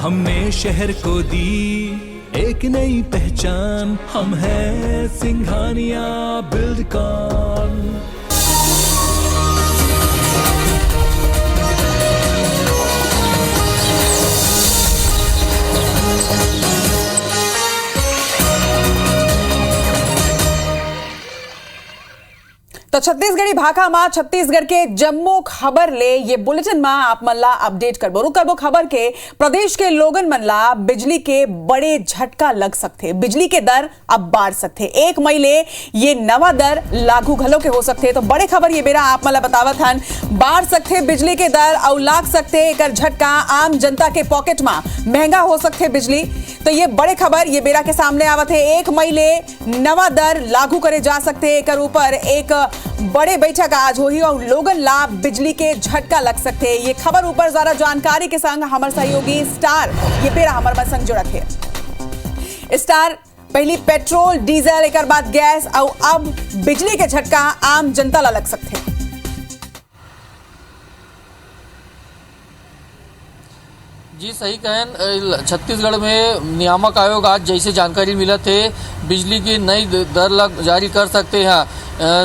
हमने शहर को दी एक नई पहचान, हम हैं सिंघानिया बिल्डकॉन। तो छत्तीसगढ़ी भाषा में छत्तीसगढ़ के जम्मो खबर ले ये बुलेटिन में आप मनला अपडेट करबो खबर के प्रदेश के लोगन मनला बिजली के बड़े झटका लग सकते, बिजली के दर अब बढ़ सकते, 1 मई ले ये नवा दर लागू घलो के हो सकते। तो बड़े खबर ये बेरा आप मनला बतावत हन, बढ़ सकते बिजली के दर और लाग सकते एकर झटका आम जनता के पॉकेट में, महंगा हो सकते बिजली। तो ये बड़े खबर ये बेरा के सामने आवत है, 1 मई ले नवा दर लागू करे जा सकते, एकर ऊपर एक बड़े बैठक आज हुई और लोगन लाभ बिजली के झटका लग सकते। ये खबर ऊपर ज्यादा जानकारी के संग हमारे सहयोगी स्टार ये पेरा हमारे संग जुड़त है। स्टार, पहली पेट्रोल डीजल एक बाद गैस और अब बिजली के झटका आम जनता ला लग सकते। जी सही कहें, छत्तीसगढ़ में नियामक आयोग आज जैसे जानकारी मिला थे बिजली की नई दर जारी कर सकते हैं।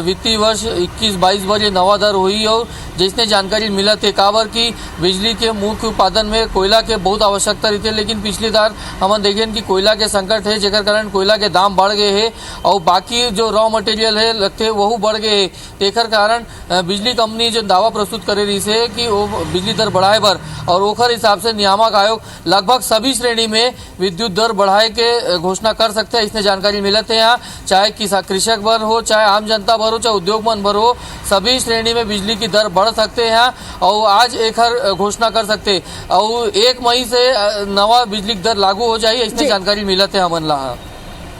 वित्तीय वर्ष 21-22 पर ये नवा दर हुई और जिसने जानकारी मिला थे काबर की बिजली के मुख्य उत्पादन में कोयला के बहुत आवश्यकता रहती है, लेकिन पिछली बार हम देखें कि कोयला के संकट है जेकर कारण कोयला के दाम बढ़ गए हैं और बाकी जो रॉ मटेरियल है लगते वह बढ़ गए हैं। तेकर कारण बिजली कंपनी जो दावा प्रस्तुत करे रही है कि वो बिजली दर बढ़ाए बर और ओखर हिसाब से नियामक आयोग लगभग सभी श्रेणी में विद्युत दर बढ़ाए के घोषणा कर सकते हैं। इसने जानकारी मिलते हैं यहाँ, चाहे कृषक वर्ग हो, चाहे आम जनता भर हो, चाहे उद्योग मन भर हो, सभी श्रेणी में बिजली की दर बढ़ सकते हैं और आज एक घोषणा कर सकते और 1 मई से नवा बिजली दर लागू हो जाए, इसने जानकारी मिलते हैं हमन ला।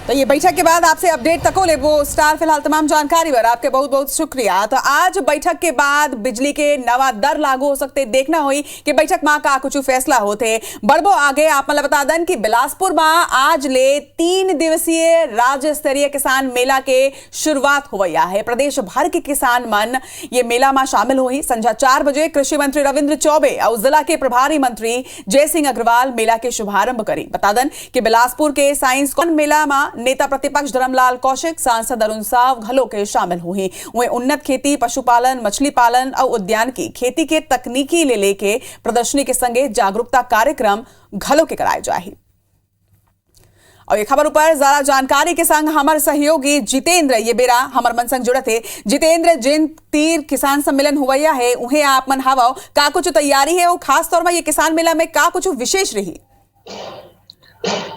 तो ये बैठक के बाद आपसे अपडेट तको ले वो स्टार, फिलहाल तमाम जानकारी पर आपके बहुत बहुत शुक्रिया। तो आज बैठक के बाद बिजली के नवा दर लागू हो सकते, देखना हुई कि बैठक में का कुछ फैसला होते। बढ़बो आगे आप मतलब बता दें कि बिलासपुर में आज ले 3 दिवसीय राज्य स्तरीय किसान मेला के शुरुआत हुआ है। प्रदेश भर के किसान मन ये मेला में शामिल हुई। संध्या 4 बजे कृषि मंत्री रविंद्र चौबे और जिला के प्रभारी मंत्री जय सिंह अग्रवाल मेला के शुभारंभ करी। बता दें कि बिलासपुर के साइंस कॉन मेला में नेता प्रतिपक्ष धर्मलाल कौशिक, सांसद अरुण साव घलो के शामिल हुए। वह उन्नत खेती, पशुपालन, मछली पालन और उद्यान की खेती के तकनीकी ले लेके प्रदर्शनी के संगे जागरूकता कार्यक्रम घलो के कराए जाए। और ये खबर ऊपर ज्यादा जानकारी के संग हमारे सहयोगी जितेंद्र ये बेरा हमारे मन संग जुड़े थे। जितेंद्र, जिन तीर किसान सम्मेलन हुआ है उन्हें आप मन हवा का कुछ तैयारी है और खास तौर पर ये किसान मेला में का कुछ विशेष रही?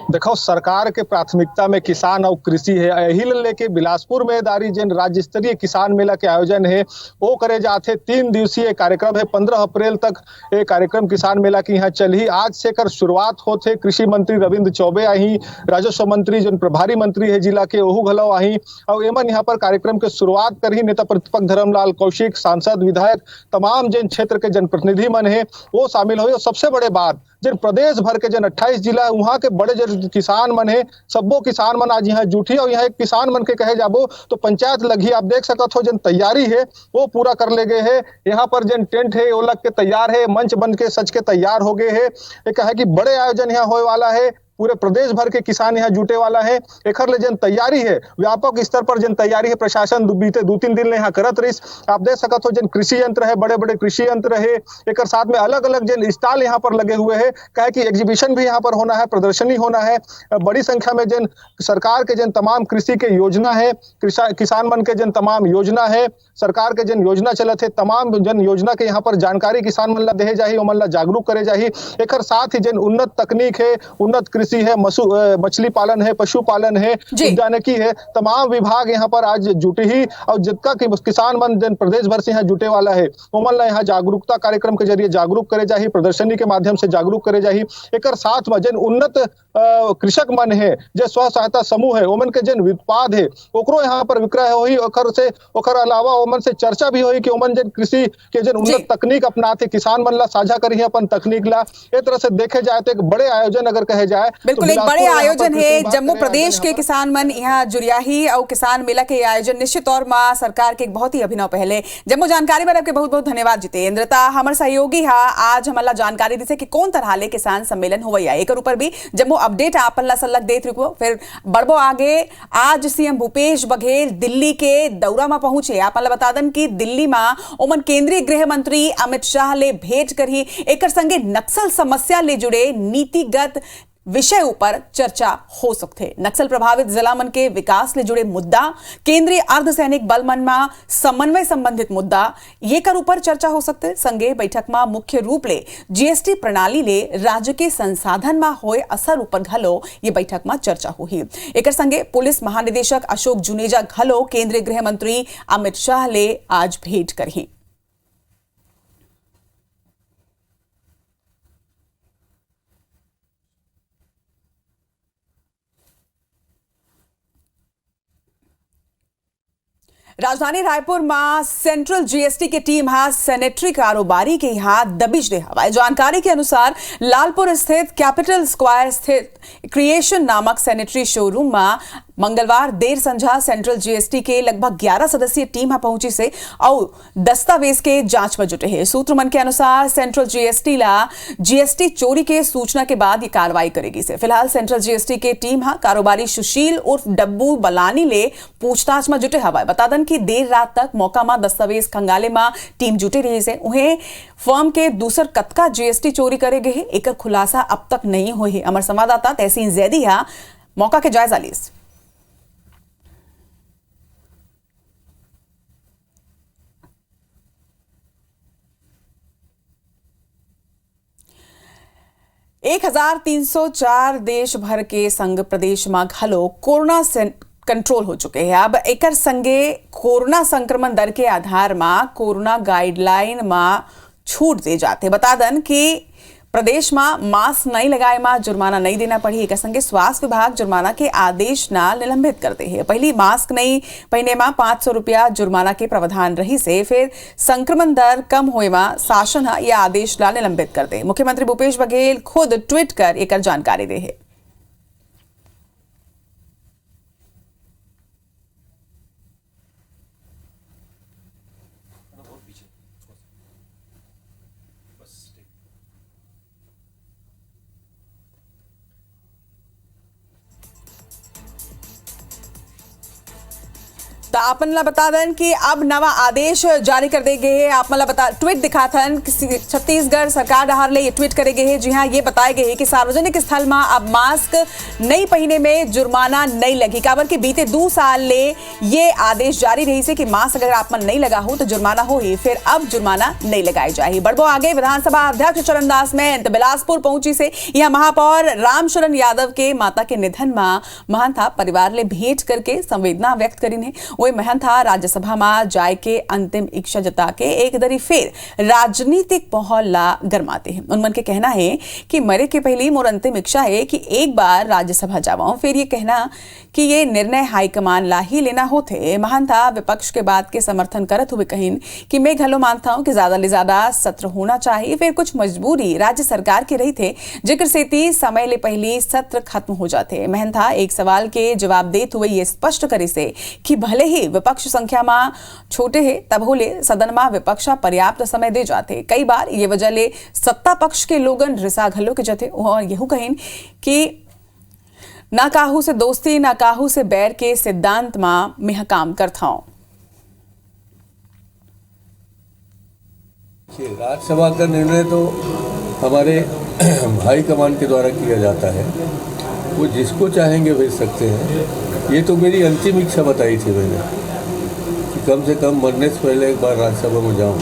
देखो, सरकार के प्राथमिकता में किसान और कृषि है। यही लेके बिलासपुर में दारी जिन राज्य स्तरीय किसान मेला के आयोजन है वो करे जाते। 3 दिवसीय कार्यक्रम है, 15 अप्रैल तक ये कार्यक्रम किसान मेला की यहाँ चली। आज से कर शुरुआत होते। कृषि मंत्री रविंद्र चौबे आई, राजस्व मंत्री जो प्रभारी मंत्री है जिला के ओहू घलो आई और एमन यहाँ पर कार्यक्रम के शुरुआत कर ही नेता प्रतिपक्ष धर्मलाल कौशिक, सांसद, विधायक, तमाम जिन क्षेत्र के जनप्रतिनिधि मन है वो शामिल हुए। और सबसे बड़े बात जिन प्रदेश भर के जिन 28 जिला वहाँ के बड़े जो किसान मन है सबो किसान मन आज यहाँ जुटी और यहाँ एक किसान मन के कहे जाबो तो पंचायत लगी। आप देख सकत हो जिन तैयारी है वो पूरा कर ले गए है। यहाँ पर जिन टेंट है वो लग के तैयार है, मंच बन के सच के तैयार हो गए है। एक है कि बड़े आयोजन यहाँ होने वाला है, पूरे प्रदेश भर के किसान यहाँ जुटे वाला है। एकर ले जन तैयारी है व्यापक स्तर पर जन तैयारी है, प्रशासन बीते 2-3 दिन ले यहाँ करत रही। आप देख सकत हो जन कृषि यंत्र है, बड़े बड़े कृषि यंत्र है, एक साथ में अलग अलग जन स्टॉल यहाँ पर लगे हुए हैं। कहे कि एग्जीबिशन भी यहाँ पर होना है, प्रदर्शनी होना है। बड़ी संख्या में जन सरकार के जन तमाम कृषि के योजना है, किसान मन के जन तमाम योजना है, सरकार के जन योजना चलत है, तमाम जन योजना के यहाँ पर जानकारी किसान मन ला दे जाही, मन ला जागरूक करे जाही। एक साथ ही जन उन्नत तकनीक है, उन्नत कृषि है, मछली पालन है, पशुपालन है, उद्यानिकी है, तमाम विभाग यहाँ पर आज जुटे ही और जितना किसान मन जन प्रदेश भर से यहाँ जुटे वाला है उमन ला यहाँ जागरूकता कार्यक्रम के जरिए जागरूक करे जाही, प्रदर्शनी के माध्यम से जागरूक करे जाही। एक साथ में जन उन्नत कृषक मन है, जे स्व सहायता समूह है, ओमन के जन उत्पाद है ओकरो यहाँ पर विक्रय होई, ओकर अलावा ओमन से चर्चा भी होई कि ओमन जन कृषि के जन उन्नत तकनीक अपनाते किसान मन ला साझा करी अपन तकनीक ला। एक तरह से देखे जाए तो एक बड़े आयोजन अगर कहे जाए बिल्कुल एक बड़े आयोजन है। जम्मू प्रदेश के किसान मन यहाँ जुड़िया ही और किसान मेला के आयोजन निश्चित तौर में सरकार के एक बहुत ही अभिनव पहले। जम्मू जानकारी पर आपके बहुत बहुत धन्यवाद जितेंद्रता। हमारे सहयोगी हा आज हमारा जानकारी दी कि कौन तरह ले किसान सम्मेलन हुआ एक ऊपर भी जम्मू अपडेट आपन ला सलग देत रुको। फिर बढ़बो आगे। आज सीएम भूपेश बघेल दिल्ली के दौरा में पहुंचे। आपन ला बता दन कि दिल्ली में ओमन केंद्रीय गृह मंत्री अमित शाह ले भेंट करही एक संगे नक्सल समस्या ले जुड़े नीतिगत विषय ऊपर चर्चा हो सकते। नक्सल प्रभावित जिला मन के विकास ले जुड़े मुद्दा, केंद्रीय अर्धसैनिक बल मन में समन्वय संबंधित मुद्दा ये कर ऊपर चर्चा हो सकते। संगे बैठक में मुख्य रूप ले जीएसटी प्रणाली ले राज्य के संसाधन में होए असर ऊपर घलो ये बैठक में चर्चा हुई। एक संगे पुलिस महानिदेशक अशोक जुनेजा घलो केंद्रीय गृह मंत्री अमित शाह ले आज भेंट करही। राजधानी रायपुर में सेंट्रल जीएसटी की टीम सैनिटरी कारोबारी के यहाँ दबिश दे हवाई। जानकारी के अनुसार लालपुर स्थित कैपिटल स्क्वायर स्थित क्रिएशन नामक सैनिटरी शोरूम में मंगलवार देर संझा सेंट्रल जीएसटी के लगभग 11 सदस्यीय टीम पहुंची से और दस्तावेज के जांच में जुटे हैं। सूत्र मन के अनुसार सेंट्रल जीएसटी ला जीएसटी चोरी के सूचना के बाद ये कार्रवाई करेगी से। फिलहाल सेंट्रल जीएसटी के टीम कारोबारी सुशील उर्फ डब्बू बलानी ले पूछताछ में जुटे हवाई। बता दन कि देर रात तक मौका में दस्तावेज खंगाले में टीम जुटे रही से। उन्हें फर्म के दूसर कतका जीएसटी चोरी करे गए एक खुलासा अब तक नहीं हुई है। हमारे संवाददाता तहसीन जैदी मौका के जायजा लीस। एक 1304 देश भर के संघ प्रदेश में घलो कोरोना से कंट्रोल हो चुके हैं। अब एक संगे कोरोना संक्रमण दर के आधार में कोरोना गाइडलाइन में छूट दे जाते। बता दन कि प्रदेश में मास्क नहीं लगाए में जुर्माना नहीं देना पड़ी। एक संगे स्वास्थ्य विभाग जुर्माना के आदेश ना निलंबित करते हैं। पहली मास्क नहीं पहने में 500 रुपया जुर्माना के प्रावधान रही से फिर संक्रमण दर कम हुए में शासन यह आदेश ना निलंबित करते। मुख्यमंत्री भूपेश बघेल खुद ट्वीट कर एक जानकारी दे है। तो आप बता दें कि अब नवा आदेश जारी कर दे गए हैं। आप बता ट्वीट दिखा था छत्तीसगढ़ सरकार डहार ले ये ट्वीट करे गए हैं। जी हाँ, ये बताए गए हैं कि सार्वजनिक स्थल में अब मास्क नहीं पहने में जुर्माना नहीं लगी। काबर के बीते 2 साल ले ये आदेश जारी रही से कि मास्क अगर आप मन नहीं लगा हो तो जुर्माना हो ही, फिर अब जुर्माना नहीं लगाई जाए। बढ़बो आगे। विधानसभा अध्यक्ष चरणदास महंत बिलासपुर पहुंची से यह महापौर रामशरण यादव के माता के निधन में महंता परिवार ले भेंट करके संवेदना व्यक्त करी है। वही महंता राज्यसभा में जाए के अंतिम इच्छा जता के एक दरी फिर राजनीतिक माहौल ला गरमाते हैं। उनमन के कहना है कि मरे के पहले मोर अंतिम इच्छा है कि एक बार राज्यसभा जावाऊं। फिर ये कहना कि ये निर्णय हाईकमान ला ही लेना होते। महंता विपक्ष के बात के समर्थन करत हुए कहिन कि मैं घलो मानता हूं कि ज्यादा ले ज्यादा सत्र होना चाहिए। फिर कुछ मजबूरी राज्य सरकार के रही थे जिक्र से समय ले पहले सत्र खत्म हो जाते। महंता एक सवाल के जवाब देते हुए ये स्पष्ट करे से कि भले ही विपक्ष संख्या में छोटे है तब होले सदन में विपक्ष पर्याप्त समय दे जाते। कई बार ये वजह ले सत्ता पक्ष के लोगन रिसा घलो के जते और यहू कहिन कि ना काहू से दोस्ती ना काहू से बैर के सिद्धांत में मैं काम करता हूं। राज्यसभा का निर्णय तो हमारे हाई कमान के द्वारा किया जाता है। वो जिसको चाहेंगे भेज सकते हैं। ये तो मेरी अंतिम इच्छा बताई थी मैंने कि कम से कम मरने से पहले एक बार राज्यसभा में जाऊँ।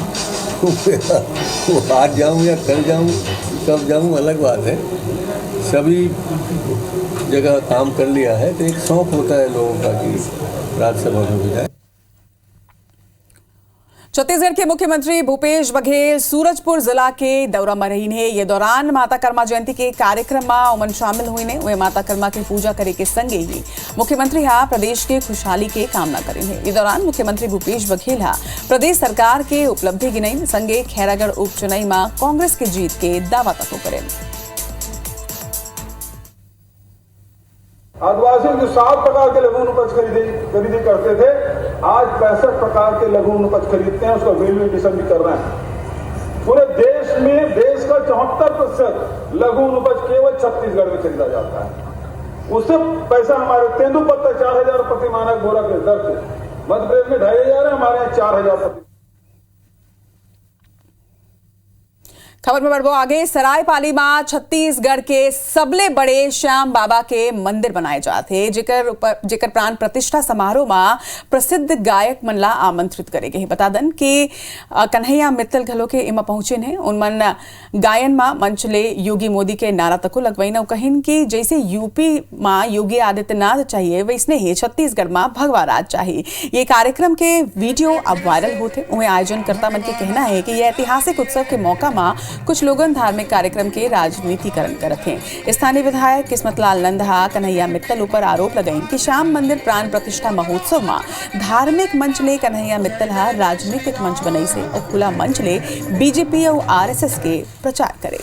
वो आज जाऊँ या कल जाऊँ, कब जाऊँ अलग बात है। सभी जगह काम कर लिया है तो एक शौक होता है लोगों का कि राज्यसभा में भी जाए। छत्तीसगढ़ के मुख्यमंत्री भूपेश बघेल सूरजपुर जिला के दौरा में रही ने। ये दौरान माता कर्मा जयंती के कार्यक्रम में उमन शामिल हुई ने। वे माता कर्मा की पूजा करे के संगे ही मुख्यमंत्री प्रदेश के खुशहाली के कामना करी है। ये दौरान मुख्यमंत्री भूपेश बघेल प्रदेश सरकार के उपलब्धि गिनई संगे खैरागढ़ उपचुनाव में कांग्रेस की जीत के दावा तक करे। आदिवासी जो 7 प्रकार के लघु उपज खरीदी करते थे, आज 65 प्रकार के लघु उपज खरीदते हैं। उसका वैल्यू एडिशन भी कर रहे हैं। पूरे देश में देश का 74% लघु उपज केवल छत्तीसगढ़ में खरीदा जाता है। उससे पैसा हमारे तेंदुपत्ता 4000 प्रति मानक बोरा के दर से, मध्य प्रदेश में 2500 है, हमारे यहाँ 4000 प्रति। खबर में बढ़ो आगे। सरायपाली में छत्तीसगढ़ के सबले बड़े श्याम बाबा के मंदिर बनाए जाते, जेकर प्राण प्रतिष्ठा समारोह में प्रसिद्ध गायक मन ला आमंत्रित करे गए। बता दन कि कन्हैया मित्तल घलो के इमा पहुंचे हैं। उनमन गायन में मंच ले योगी मोदी के नारा तको लगवाई न कहिन कि जैसे यूपी में योगी आदित्यनाथ चाहिए वैसने ही छत्तीसगढ़ में भगवा राज चाहिए। ये कार्यक्रम के वीडियो अब वायरल होते। उन्हें आयोजनकर्ता मन के कहना है कि यह ऐतिहासिक उत्सव के मौका में कुछ लोगन धार्मिक कार्यक्रम के राजनीतिकरण करत हैं। स्थानीय विधायक किस्मत लाल नंदा कन्हैया मित्तल ऊपर आरोप लगाई कि श्याम मंदिर प्राण प्रतिष्ठा महोत्सव में धार्मिक मंच ले कन्हैया मित्तल राजनीतिक मंच बनई से और खुला मंच ले बीजेपी और आरएसएस के प्रचार करे।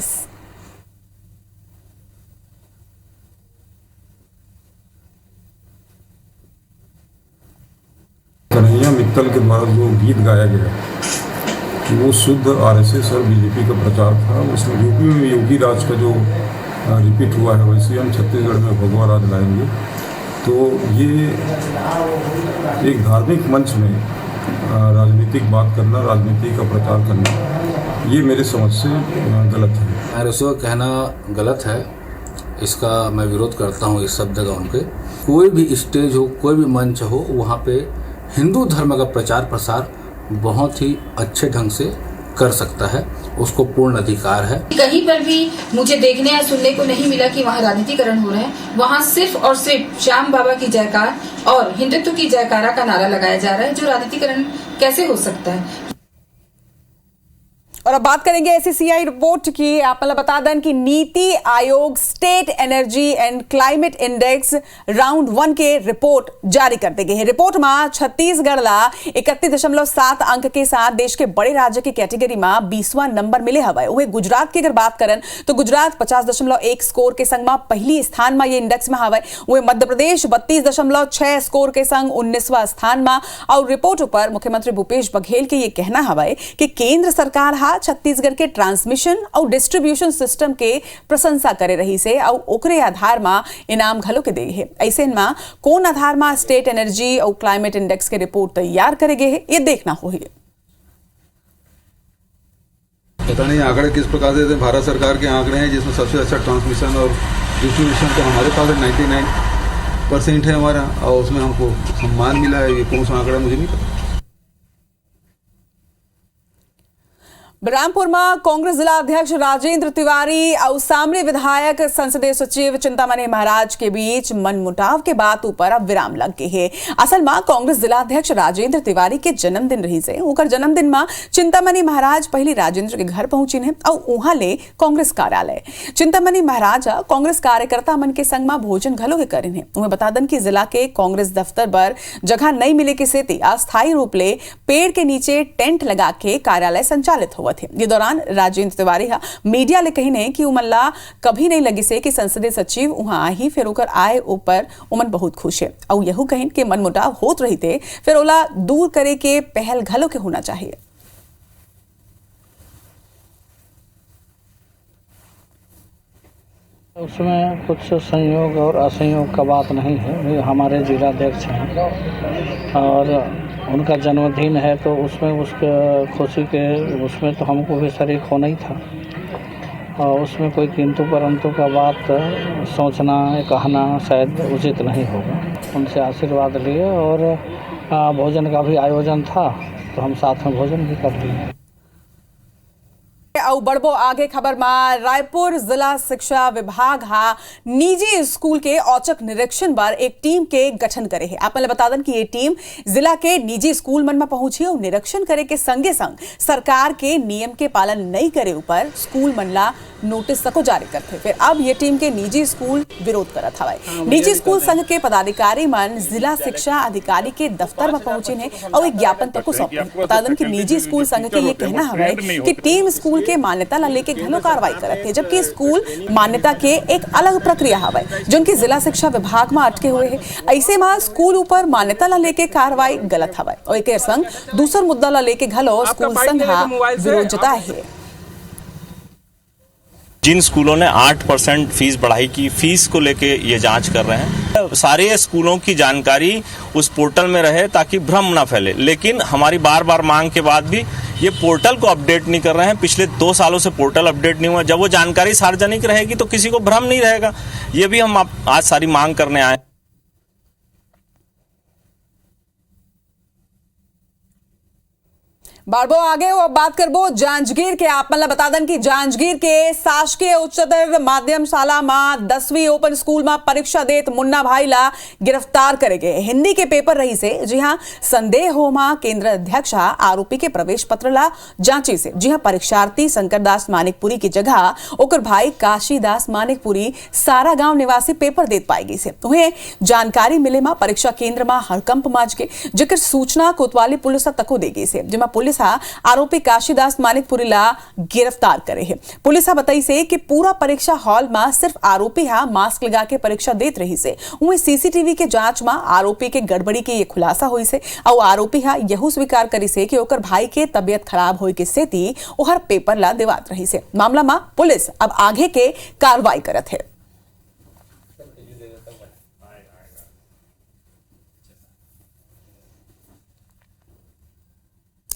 कन्हैया मित्तल के द्वारा जो गीत गाया गया वो शुद्ध आरएसएस और बीजेपी का प्रचार था। उसमें यूपी में योगी राज का जो रिपीट हुआ है वैसे हम छत्तीसगढ़ में भगवा राज लाएंगे। तो ये एक धार्मिक मंच में राजनीतिक बात करना, राजनीति का प्रचार करना, ये मेरे समझ से गलत है। आरएसएस का कहना गलत है, इसका मैं विरोध करता हूँ। इस शब्द का उनके कोई भी स्टेज हो, कोई भी मंच हो, वहाँ पे हिंदू धर्म का प्रचार प्रसार बहुत ही अच्छे ढंग से कर सकता है, उसको पूर्ण अधिकार है। कहीं पर भी मुझे देखने या सुनने को नहीं मिला कि वहाँ राजनीतिकरण हो रहा है। वहाँ सिर्फ और सिर्फ श्याम बाबा की जयकार और हिंदुत्व की जयकारा का नारा लगाया जा रहा है। जो राजनीतिकरण कैसे हो सकता है। और अब बात करेंगे एससीसीआई रिपोर्ट की। आप बता दें कि NITI Aayog state energy and climate index round 1 के रिपोर्ट जारी कर दी गई है। रिपोर्ट में छत्तीसगढ़ ला 31.7 अंक के साथ देश के बड़े राज्य की कैटेगरी में 20वां नंबर मिले हवा। वही गुजरात की अगर बात करें तो गुजरात 50.1 स्कोर के संग में पहली स्थान में ये इंडेक्स में हवा। वही मध्य प्रदेश 32.6 स्कोर के संग 19वां स्थान में। और रिपोर्ट पर मुख्यमंत्री भूपेश बघेल के ये कहना हवा कि केंद्र सरकार छत्तीसगढ़ के ट्रांसमिशन और डिस्ट्रीब्यूशन सिस्टम के प्रशंसा करे रही से और ओकरे आधार में इनाम घलो के दे है। ऐसे में कौन आधार में स्टेट एनर्जी और क्लाइमेट इंडेक्स के रिपोर्ट तैयार करे गए है, ये देखना होगी। पता नहीं आंकड़े किस प्रकार से भारत सरकार के आंकड़े हैं जिसमें सबसे अच्छा ट्रांसमिशन और डिस्ट्रीब्यूशन तो हमारे पास 99% है हमारा, और उसमें हमको सम्मान मिला है। ये कौन सा आंकड़ा मुझे नहीं पता। बलरामपुर में कांग्रेस जिला अध्यक्ष राजेंद्र तिवारी और सामने विधायक संसदीय सचिव चिंतामणि महाराज के बीच मनमुटाव के बात ऊपर अब विराम लग गए है। असल में कांग्रेस जिला अध्यक्ष राजेंद्र तिवारी के जन्मदिन रही से उनकर जन्मदिन में चिंतामणि महाराज पहले राजेंद्र के घर पहुंची है और वहां ले कांग्रेस कार्यालय। चिंतामणि महाराज कांग्रेस कार्यकर्ता मन के संग में भोजन घलो के करें है। उन्हें बता दें कि जिला के कांग्रेस दफ्तर पर जगह नहीं मिले के सेती अस्थायी रूप ले पेड़ के नीचे टेंट लगा के कार्यालय संचालित हुआ थे। ये दौरान राजेंद्र तिवारी मीडिया ले कही ने कि उमल्ला कभी नहीं लगी से कि संसदीय सचिव वहां आई, फिर होकर आए ऊपर उमन बहुत खुश है और यहू कहिन कि मनमुटाव होत रही थे, फिर ओला दूर करे के पहल घलो के होना चाहिए। उसमें कुछ संयोग और असंयोग का बात नहीं है। वे हमारे जिलाध्यक्ष हैं और उनका जन्मदिन है तो उसमें उसके खुशी के उसमें तो हमको भी शरीक होना ही था। और उसमें कोई किंतु परंतु का बात सोचना कहना शायद उचित नहीं होगा। उनसे आशीर्वाद लिए और भोजन का भी आयोजन था तो हम साथ में भोजन भी कर लिए। और बढ़बो आगे खबर में रायपुर जिला शिक्षा विभाग हा निजी स्कूल के औचक निरीक्षण पर एक टीम के गठन करे है। आप बता दें कि ये टीम जिला के निजी स्कूल मन में पहुंची और निरीक्षण करे के संगे संग सरकार के नियम के पालन नहीं करे ऊपर स्कूल मनला नोटिस तक जारी करते। फिर अब ये टीम के निजी स्कूल विरोध करत हवाए। निजी स्कूल संघ के पदाधिकारी मन जिला शिक्षा अधिकारी के दफ्तर में पहुंचे हैं और एक ज्ञापन तक सौंपे। बता दें कि निजी स्कूल संघ के ये कहना है कि टीम स्कूल के मान्यता ला लेके घनो कार्रवाई करत है, जबकि स्कूल मान्यता के एक अलग प्रक्रिया हवे जो कि जिला शिक्षा विभाग में अटके हुए है। ऐसे में स्कूल ऊपर मान्यता ला लेके कार्रवाई गलत हवे और एक संग दूसर मुद्दा ला लेके घलो स्कूल संघ विरोध जताए है। जिन स्कूलों ने 8% फीस बढ़ाई की फीस को लेके ये जांच कर रहे हैं, सारे स्कूलों की जानकारी उस पोर्टल में रहे ताकि भ्रम ना फैले। लेकिन हमारी बार बार मांग के बाद भी ये पोर्टल को अपडेट नहीं कर रहे हैं। पिछले 2 सालों से पोर्टल अपडेट नहीं हुआ। जब वो जानकारी सार्वजनिक रहेगी तो किसी को भ्रम नहीं रहेगा। ये भी हम आज सारी मांग करने आए। बारबो आगे वो बात करबो जांजगीर के। आप मतलब बता दें कि जांजगीर के शासकीय उच्चतर माध्यम शाला में 10वीं ओपन स्कूल में परीक्षा देत मुन्ना भाई ला गिरफ्तार करे गए। हिंदी के पेपर रही से जी हाँ संदेह हो मा केंद्र अध्यक्ष आरोपी के प्रवेश पत्र ला जांची से जी हाँ परीक्षार्थी शंकरदास मानिकपुरी की जगह ओकर भाई काशीदास मानिकपुरी सारा गांव निवासी पेपर देत पाई गई से। उन्हें जानकारी मिले मा परीक्षा केंद्र में हड़कंप माज के जिक्र सूचना कोतवाली पुलिस तको दे गई से, जिमा पुलिस आरोपी काशीदास मानिकपुरी ला गिरफ्तार करे है। पुलिस बताई से कि पूरा परीक्षा हॉल में सिर्फ आरोपी मास्क लगा के परीक्षा देत रही से। उन्हें सीसीटीवी के जांच में आरोपी के गड़बड़ी के ये खुलासा हुई से और आरोपी यहू स्वीकार करी से कि ओकर भाई के तबियत खराब होए के सेती ओहर पेपर ला देवात रही से। मामला में पुलिस अब आगे के कार्रवाई करत है।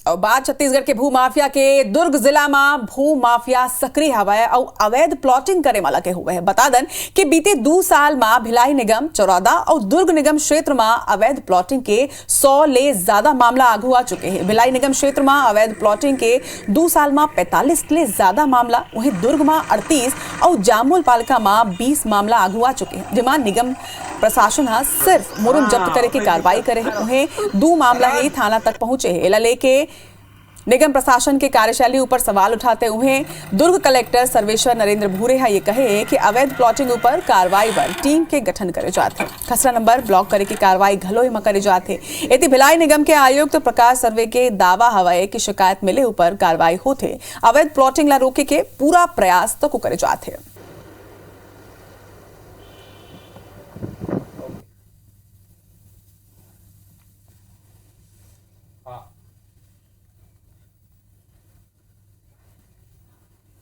और बात छत्तीसगढ़ के भू माफिया के। दुर्ग जिला में भू माफिया सक्रिय हवा और अवैध प्लॉटिंग करे वाला के हुए है। बता दें कि बीते 2 साल में भिलाई निगम, चौरादा और दुर्ग निगम क्षेत्र में अवैध प्लॉटिंग के 100 ले ज्यादा मामला आगू आ चुके हैं। भिलाई निगम क्षेत्र में अवैध प्लॉटिंग के 2 साल में 45 ले ज्यादा मामला, वहीं दुर्ग में 38 और जामुल पालिका में 20 मामला आगू आ चुके हैं। जिमा निगम प्रशासन सिर्फ मुरुम जब्त करे की कार्रवाई करे है। उन्हें 2 मामला ही थाना तक पहुंचे है। इला लेके निगम प्रशासन के कार्यशैली ऊपर सवाल उठाते हुए दुर्ग कलेक्टर सर्वेश्वर नरेंद्र भूरे ये कहे कि अवैध प्लॉटिंग ऊपर कार्रवाई पर टीम के गठन करे जाते, खसरा नंबर ब्लॉक करे की कार्रवाई घलो में करे जाते। इति भिलाई निगम के आयुक्त प्रकाश सर्वे के दावा हवाए की शिकायत मिले ऊपर कार्रवाई होते अवैध प्लॉटिंग ला रोके के पूरा प्रयास तो करे जाते।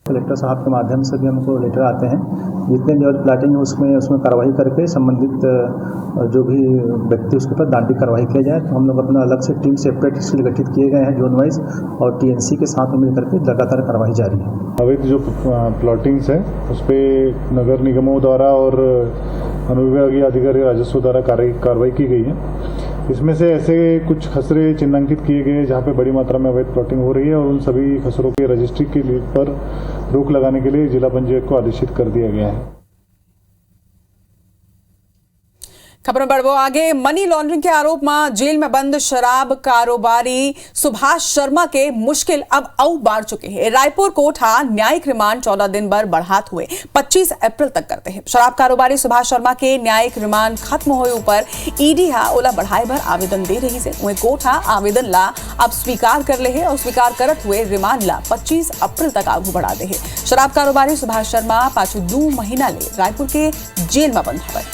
कलेक्टर साहब के माध्यम से भी हमको लेटर आते हैं। जितने भी प्लाटिंग है उसमें कार्रवाई करके संबंधित जो भी व्यक्ति उसके ऊपर दांडी कार्रवाई किया जाए। तो हम लोग अपना अलग से टीम सेपरेट इसलिए गठित किए गए हैं जोन वाइज, और टीएनसी के साथ मिल करके लगातार कार्रवाई जारी है। अवैध जो प्लॉटिंग्स है उस पर नगर निगमों द्वारा और अनुविभागीय अधिकारी राजस्व द्वारा कार्रवाई की गई है। इसमें से ऐसे कुछ खसरे चिन्हांकित किए गए जहाँ पे बड़ी मात्रा में अवैध प्लॉटिंग हो रही है और उन सभी खसरों के रजिस्ट्री के लिए पर रोक लगाने के लिए जिला पंचायत को आदेशित कर दिया गया है। खबर में बढ़ो आगे। मनी लॉन्ड्रिंग के आरोप में जेल में बंद शराब कारोबारी सुभाष शर्मा के मुश्किल अब और बढ़ चुके हैं। रायपुर कोर्ट न्यायिक रिमांड 14 दिन पर बढ़ात हुए 25 अप्रैल तक करते हैं। शराब कारोबारी सुभाष शर्मा के न्यायिक रिमांड खत्म होए ऊपर ईडी ओला बढ़ाए भर आवेदन दे रही से। वहीं कोर्ट आवेदन ला अब स्वीकार कर ले है और स्वीकार करत हुए रिमांड ला 25 अप्रैल तक आगू बढ़ा दे है। शराब कारोबारी सुभाष शर्मा पाछू 2 महीना ले रायपुर के जेल में बंद है।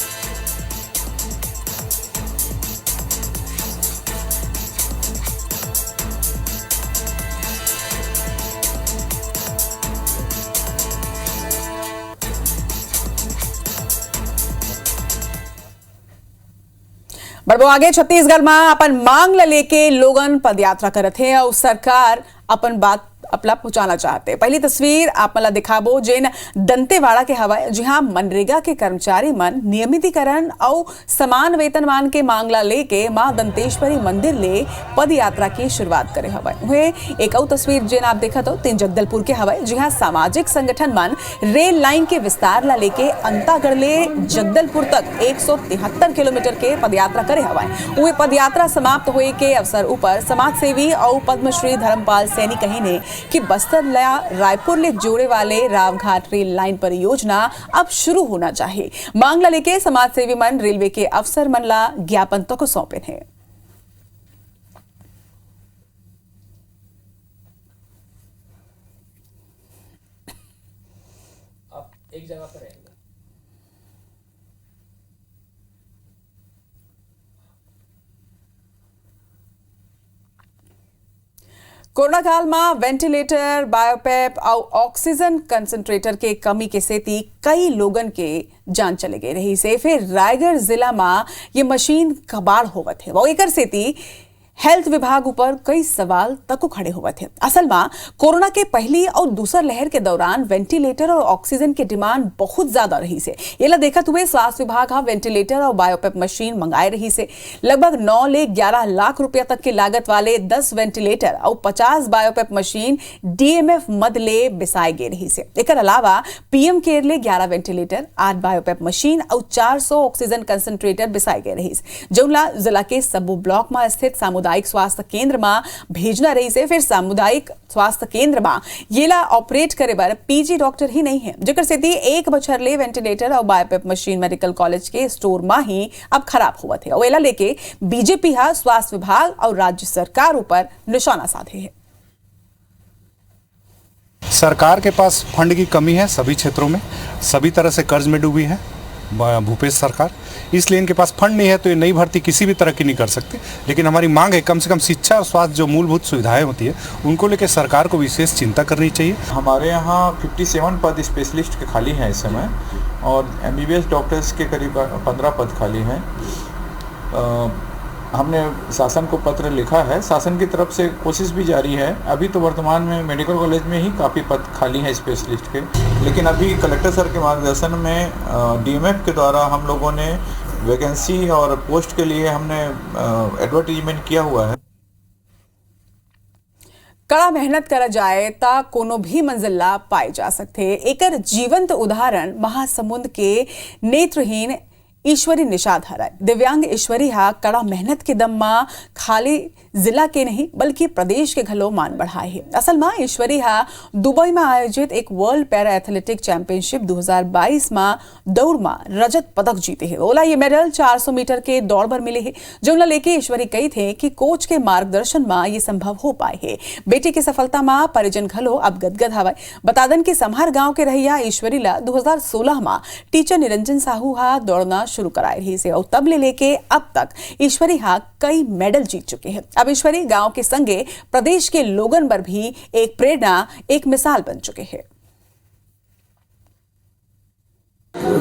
बढ़ो आगे। छत्तीसगढ़ में अपन मांग लेके लोगन पदयात्रा करत है और सरकार अपन बात अपना पहुंचाना चाहते हैं। पहली तस्वीर आप मला दिखाबो जेन दंतेवाड़ा के हवाए, जी हाँ मनरेगा के कर्मचारी मन नियमितीकरण और समान वेतनमान के मांगला लेके मां दंतेश्वरी मंदिर ले पद यात्रा की शुरुआत करे हवाए। वह एक और तस्वीर जेन आप देखा तो तीन जगदलपुर के हवाए, जी हाँ सामाजिक संगठन मन रेल लाइन के विस्तार ला लेके अंतागढ़ ले जगदलपुर तक 173 किलोमीटर के पदयात्रा करे हवाए। वह पदयात्रा समाप्त हुए के अवसर ऊपर समाज सेवी और पद्मश्री धर्मपाल सैनी कही ने कि बस्तर ला रायपुर ले जोड़े वाले रावघाट रेल लाइन परियोजना अब शुरू होना चाहिए। मांगला लेके समाज सेवी मन रेलवे के अफसर मन ला ज्ञापन तक तो सौंपे हैं। अब एक जगह पर रहेंगे। कोरोना काल में वेंटिलेटर, बायोपेप और ऑक्सीजन कंसंट्रेटर के कमी के सेती कई लोगन के जान चले गए रही से फिर रायगढ़ जिला में ये मशीन कबाड़ होवत है। वो एकर सेती हेल्थ विभाग ऊपर कई सवाल तक खड़े हुए थे। असल में कोरोना के पहली और दूसर लहर के दौरान वेंटिलेटर और ऑक्सीजन की डिमांड बहुत ज्यादा रही से। ये ला देखत हुए स्वास्थ्य विभाग वेंटिलेटर और बायोपेप मशीन मंगाए रही से। लगभग 9 ले 11 लाख रुपया तक की लागत वाले 10 वेंटिलेटर और 50 बायोपेप मशीन डीएमएफ मद ले बिसाए गए रही से। एकर अलावा पीएम केयर ले 11 वेंटिलेटर, 8 बायोपेप मशीन और 400 ऑक्सीजन कंसंट्रेटर बिसाए गए रही से। जौनला जिला के सबू ब्लॉक में स्थित सामुदायिक स्वास्थ्य केंद्र में भेजना रही से। फिर सामुदायिक स्वास्थ्य केंद्र में ये ला ऑपरेट करे बार पीजी डॉक्टर ही नहीं है, जेकर से एक बछर ले वेंटिलेटर और बायोपेप मशीन मेडिकल कॉलेज के स्टोर में ही अब खराब हुआ थे। और एला लेके बीजेपी स्वास्थ्य विभाग और राज्य सरकार ऊपर निशाना साधे है। सरकार के पास फंड की कमी है, सभी क्षेत्रों में सभी तरह से कर्ज में डूबी है भूपेश सरकार, इसलिए इनके पास फंड नहीं है तो ये नई भर्ती किसी भी तरह की नहीं कर सकती। लेकिन हमारी मांग है कम से कम शिक्षा और स्वास्थ्य जो मूलभूत सुविधाएं होती है उनको लेकर सरकार को विशेष चिंता करनी चाहिए। हमारे यहाँ 57 पद स्पेशलिस्ट के खाली हैं इस समय और एमबीबीएस डॉक्टर्स के करीब 15 पद खाली हैं। हमने शासन को पत्र लिखा है, शासन की तरफ से कोशिश भी जारी है। अभी तो वर्तमान में मेडिकल कॉलेज में ही काफ़ी पद खाली हैं स्पेशलिस्ट के, लेकिन अभी कलेक्टर सर के मार्गदर्शन में डीएमएफ के द्वारा हम लोगों ने वैकेंसी और पोस्ट के लिए हमने एडवर्टीजमेंट किया हुआ है। कड़ा मेहनत करा जाए ता कोनो भी मंजिल ला पाए जा सकते। एकर जीवंत उदाहरण महासमुंद के नेत्रहीन ईश्वरी निषाद हराय। दिव्यांग ईश्वरी कड़ा मेहनत के दम में खाली जिला के नहीं बल्कि प्रदेश के घलो मान बढ़ाए है। असल में ईश्वरी दुबई में आयोजित एक वर्ल्ड पैरा एथलेटिक चैंपियनशिप 2022 में दौड़ में रजत पदक जीते है। ओला ये मेडल 400 मीटर के दौड़ पर मिले है, जो लेके ईश्वरी कही थे कि कोच के मार्गदर्शन में ये संभव हो पाए है। बेटी की सफलता में परिजन घलो अब गदगद हवाए। बतादन के समहार गांव के रहिया ईश्वरी ला 2016 में टीचर निरंजन साहू दौड़ना शुरू कराए रही से और तब ले लेके अब तक ईश्वरी कई मेडल जीत चुके हैं। अब ईश्वरी गांव के संगे प्रदेश के लोगन पर भी एक प्रेरणा, एक मिसाल बन चुके हैं।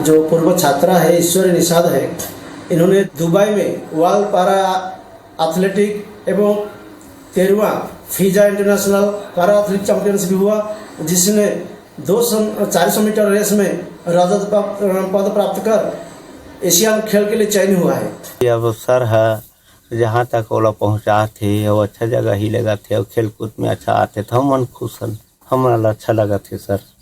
जो पूर्व छात्रा है ईश्वरी निषाद है, इन्होंने दुबई में वर्ल्ड पैरा एथलेटिक एवं 13वां Fazza international para athletic championship हुआ, जिसने 400 मीटर रेस में रजत पद प्राप्त कर एशियन खेल के लिए चयन हुआ है। ये अवसर है जहाँ तक ओला पहुँचा थे और अच्छा जगह ही लगा थे और खेल कूद में अच्छा आते थे, हम मन खुश हैं, हमारा अच्छा लगा थे सर।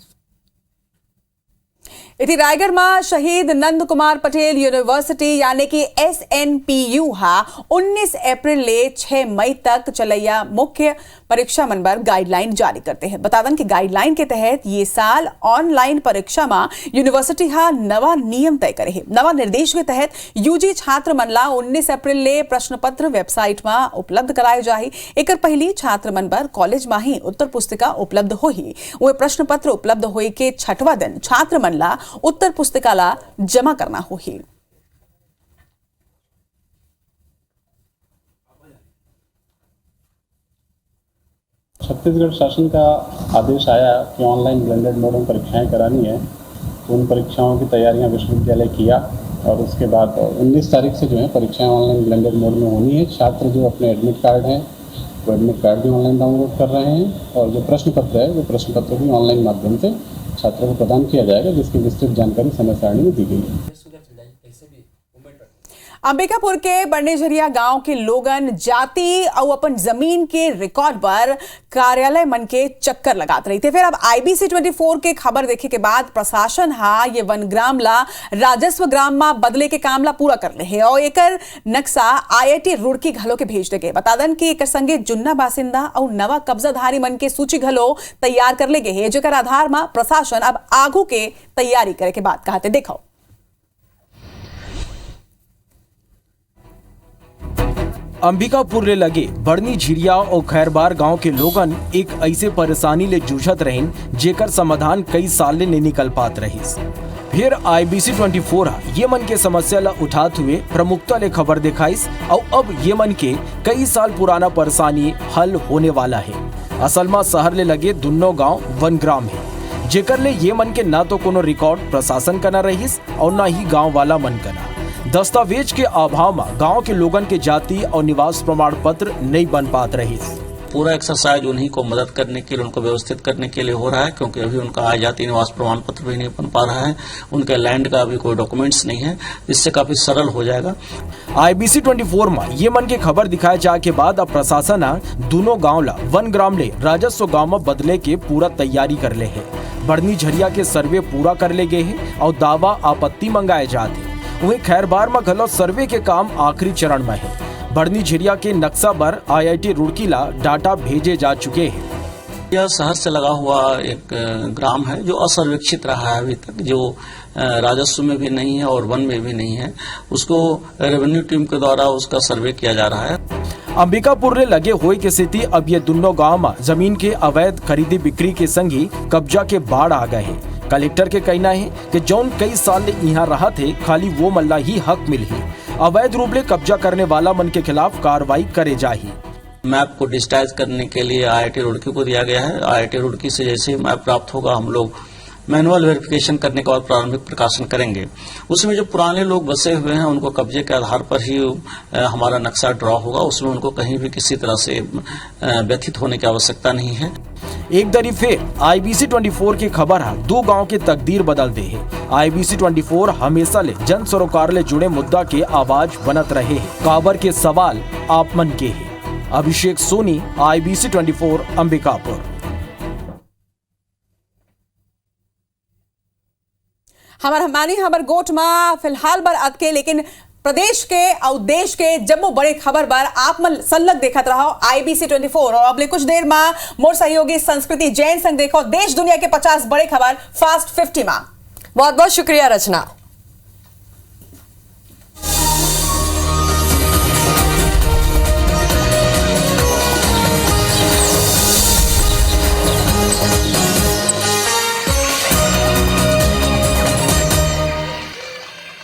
इति रायगढ़ में शहीद नंद कुमार पटेल यूनिवर्सिटी यानी कि SNPU 19 अप्रैल ले 6 मई तक चलैया मुख्य परीक्षा मन पर गाइडलाइन जारी करते हैं। बतावन कि गाइडलाइन के तहत ये साल ऑनलाइन परीक्षा में यूनिवर्सिटी नवा नियम तय करे है। नवा निर्देश के तहत यूजी छात्र मन ला 19 अप्रैल ले प्रश्न पत्र वेबसाइट में उपलब्ध कराए जाही। एकर पहली छात्र मन पर कॉलेज में ही उत्तर पुस्तिका उपलब्ध होही। वे प्रश्न पत्र उपलब्ध होए के 6वां दिन छात्र मन ला उत्तर पुस्तिका ला जमा करना होगी। छत्तीसगढ़ शासन का आदेश आया कि ऑनलाइन ब्लेंडेड मोड में परीक्षाएं करानी है, तो उन परीक्षाओं की तैयारियां विश्वविद्यालय किया और उसके बाद 19 तारीख से जो है परीक्षाएं ऑनलाइन ब्लेंडेड मोड में होनी है। छात्र जो अपने एडमिट कार्ड हैं वो एडमिट कार्ड भी ऑनलाइन डाउनलोड कर रहे हैं और जो प्रश्न पत्र है वो प्रश्न पत्र भी ऑनलाइन माध्यम से छात्रों को प्रदान किया जाएगा, जिसकी विस्तृत जानकारी समय सारणी में दी गई है। अंबिकापुर के बड़नेझरिया गांव के लोगन जाति और अपन जमीन के रिकॉर्ड पर कार्यालय मन के चक्कर लगाते रही थे। फिर अब IBC 24 के खबर देखे के बाद प्रशासन ये वनग्राम ला राजस्व ग्राम में बदले के काम ला पूरा कर ले है और एकर नक्शा IIT रुड़की घलो के भेज दे। बता दन कि एकर संगे जुन्ना बासिंदा और नवा कब्जाधारी मन के सूची घलो तैयार कर ले गए है, जेकर आधार में प्रशासन अब आगू के तैयारी करे के बाद कहते देखो। अंबिकापुर ले लगे बड़नी झिरिया और खैरबार गांव के लोगन एक ऐसे परेशानी ले जूझत रहिन जेकर समाधान कई साल ले नहीं निकल पात रहिस। फिर IBC 24 ये मन के समस्या ला उठात हुए प्रमुखता ले खबर दिखाइस और अब ये मन के कई साल पुराना परेशानी हल होने वाला है। असल में शहर ले लगे दोनों गांव वनग्राम है, जेकर ले ये मन के ना तो कोनो रिकॉर्ड प्रशासन का न रहिस और ना ही गाँव वाला मन का ना। दस्तावेज के अभाव में गांव के लोगन के जाति और निवास प्रमाण पत्र नहीं बन पात रही। पूरा एक्सरसाइज उन्हीं को मदद करने के लिए, उनको व्यवस्थित करने के लिए हो रहा है, क्योंकि अभी उनका आय जाति निवास प्रमाण पत्र भी नहीं बन पा रहा है, उनके लैंड का अभी कोई डॉक्यूमेंट्स नहीं है, जिससे काफी सरल हो जाएगा। IBC 24 में ये मन के खबर दिखाए जा के बाद अब प्रशासन दोनों गाँव ला वन ग्राम ले राजस्व गाँव में बदले के पूरा तैयारी कर ले है। बड़नी झरिया के सर्वे पूरा कर ले गए है और दावा आपत्ति मंगाए जाते। वहीं खैरबार में घलो सर्वे के काम आखिरी चरण में है। बड़नी झिरिया के नक्शा पर IIT रुड़की ला डाटा भेजे जा चुके हैं। यह शहर से लगा हुआ एक ग्राम है जो असर्वेक्षित रहा है अभी तक, जो राजस्व में भी नहीं है और वन में भी नहीं है। उसको रेवेन्यू टीम के द्वारा उसका सर्वे किया जा रहा है। अंबिकापुर ले लगे हुए की स्थिति अब ये दोनों गाँव में जमीन के अवैध खरीदी बिक्री के संगी कब्जा के बाढ़ आ गए हैं। कलेक्टर के कहना है कि जौन कई साल यहाँ रहा थे खाली वो मल्ला ही हक मिल ही, अवैध रूप ले कब्जा करने वाला मन के खिलाफ कार्रवाई करे जाही। मैप को डिजिटाइज करने के लिए IIT रुड़की को दिया गया है। IIT रुड़की से जैसे ही मैप प्राप्त होगा हम लोग मैनुअल वेरिफिकेशन करने के बाद प्रारंभिक प्रकाशन करेंगे। उसमें जो पुराने लोग बसे हुए हैं उनको कब्जे के आधार पर ही हमारा नक्शा ड्रॉ होगा। उसमें उनको कहीं भी किसी तरह से व्यथित होने की आवश्यकता नहीं है। एक दरी फिर IBC 24 की खबर है दो गांव की तकदीर बदल दे है। IBC 24 हमेशा ले जन सरोकार ले जुड़े मुद्दा के आवाज बनत रहे है। काबर के सवाल आप मन के है। अभिषेक सोनी, IBC 24 अंबिकापुर। हमार गोट में फिलहाल बर अद के, लेकिन प्रदेश के और देश के जम्मू बड़े खबर पर आप मन सल्लग देखत रहो IBC 24 और अगले कुछ देर में मोर सहयोगी संस्कृति जैन संग देखो देश दुनिया के 50 बड़े खबर फास्ट 50 में। बहुत बहुत शुक्रिया रचना।